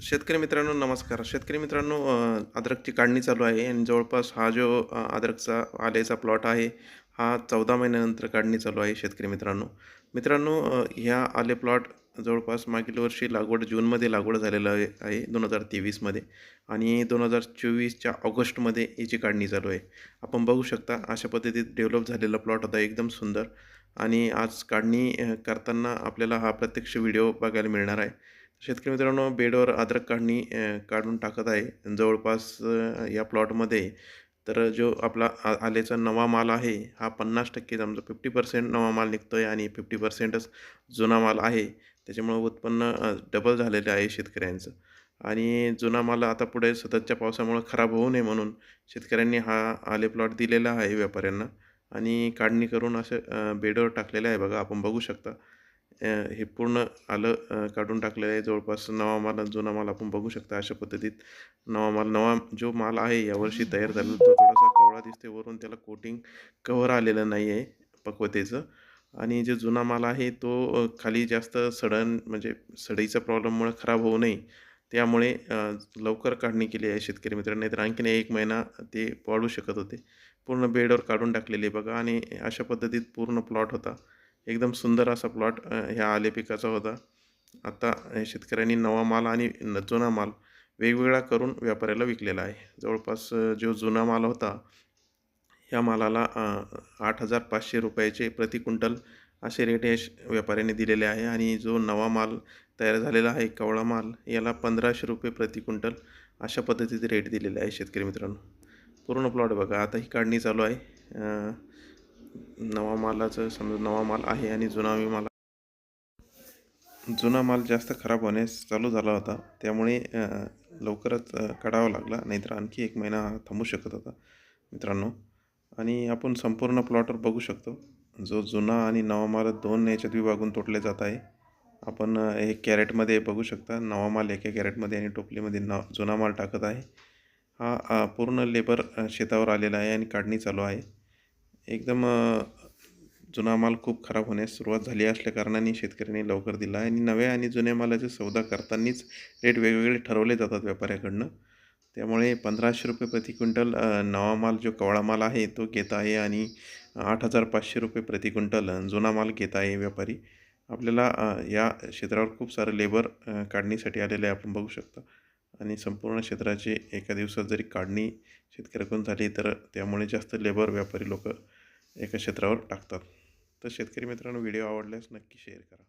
शेतकरी मित्रांनो नमस्कार. शेतकरी मित्रांनो अद्रकची काढणी चालू आहे आणि जवळपास हा जो अद्रकचा आल्याचा प्लॉट आहे, हा 14 महिन्यानंतर काढणी चालू आहे शेतकरी मित्रांनो. मित्रांनो ह्या आले प्लॉट जवळपास मागील वर्षी जूनमध्ये लागवड झालेलं आहे 2023मध्ये आणि 2024च्या ऑगस्टमध्ये याची काढणी चालू आहे. आपण बघू शकता अशा पद्धतीत डेव्हलप झालेला प्लॉट होता एकदम सुंदर आणि आज काढणी करताना आपल्याला हा प्रत्यक्ष व्हिडिओ बघायला मिळणार आहे. शेतकरी मित्रांनो बेडवर अद्रक काढून टाकत आहे जवळपास या प्लॉटमध्ये. तर जो आपला आल्याचा नवा माल आहे हा 50% समजा 50% नवा माल निघतोय आणि 50%च जुना माल आहे. त्याच्यामुळं उत्पन्न डबल झालेलं आहे शेतकऱ्यांचं. आणि जुना माल आता पुढे सततच्या पावसामुळे खराब होऊ नये म्हणून शेतकऱ्यांनी हा आले प्लॉट दिलेला आहे व्यापाऱ्यांना आणि काढणी करून असं बेडवर टाकलेलं आहे बघा आपण बघू शकता. हे पूर्ण आलं काढून टाकलेलं आहे. जवळपास नवा माल आणि जुना माल आपण बघू शकता अशा पद्धतीत. नवा जो माल आहे यावर्षी तयार झालेला तो थोडासा कवळा दिसते. वरून त्याला कोटिंग कव्हर आलेलं नाही आहे पक्वतेचं. आणि जो जुना माल आहे तो खाली जास्त म्हणजे सडईच्या प्रॉब्लेममुळे खराब होऊ नये त्यामुळे लवकर काढणी केली आहे शेतकरी मित्रांनो. नाहीतर आणखीन 1 महिना ते वाढू शकत होते. पूर्ण बेडवर काढून टाकलेली बघा आणि अशा पद्धतीत पूर्ण प्लॉट होता. एकदम सुंदर असा प्लॉट ह्या आले पिकाचा होता. आता शेतकऱ्यांनी नवा माल आणि जुना माल वेगवेगळा करून व्यापाऱ्याला विकलेला आहे. जवळपास जो जुना माल होता, ह्या मालाला ₹8,500 प्रति क्विंटल असे रेट या व्यापाऱ्यांनी दिलेले आहे आणि जो नवा माल तयार झालेला आहे, कवळा माल, याला ₹1,500 प्रति क्विंटल अशा पद्धतीचे रेट दिलेले आहे शेतकरी मित्रांनो. पूर्ण प्लॉट बघा. आता ही काढणी चालू आहे. नवा मालाचं समजा नवा माल आहे आणि जुना माल जास्त खराब होण्यास चालू झाला होता. त्यामुळे लवकरच काढावा लागला. नाहीतर आणखी 1 महिना थांबू शकत होता मित्रांनो. आणि आपण संपूर्ण प्लॉटवर बघू शकतो. जो जुना आणि नवा माल 2 याच्यात विभागून तोडले जात आहे. आपण हे कॅरेटमध्ये बघू शकता. नवा माल एका कॅरेटमध्ये आणि टोपलीमध्ये जुना माल टाकत आहे. हा पूर्ण लेबर शेतावर आलेला आहे आणि काढणी चालू आहे. एकदम जुना माल खूप खराब होण्यास सुरुवात झाली असल्याकारणाने शेतकऱ्यांनी लवकर दिला आहे आणि नव्या आणि जुन्या मालाचे सौदा करतानाच रेट वेगवेगळे ठरवले जातात व्यापाऱ्याकडनं. त्यामुळे ₹1,500 प्रति क्विंटल नवा माल जो कवळा माल आहे तो घेत आहे आणि ₹8,500 प्रति क्विंटल जुना माल घेत आहे व्यापारी. आपल्याला या क्षेत्रावर खूप सारं लेबर काढणीसाठी आलेले आहे आपण बघू शकता. आणि संपूर्ण क्षेत्राची एका दिवसात जरी काढणी शेतकऱ्याकडून झाली तर त्यामुळे जास्त लेबर व्यापारी लोक एका क्षेत्रावर टाकतात. तर शेतकरी मित्रांनो व्हिडिओ आवडल्यास नक्की शेअर करा.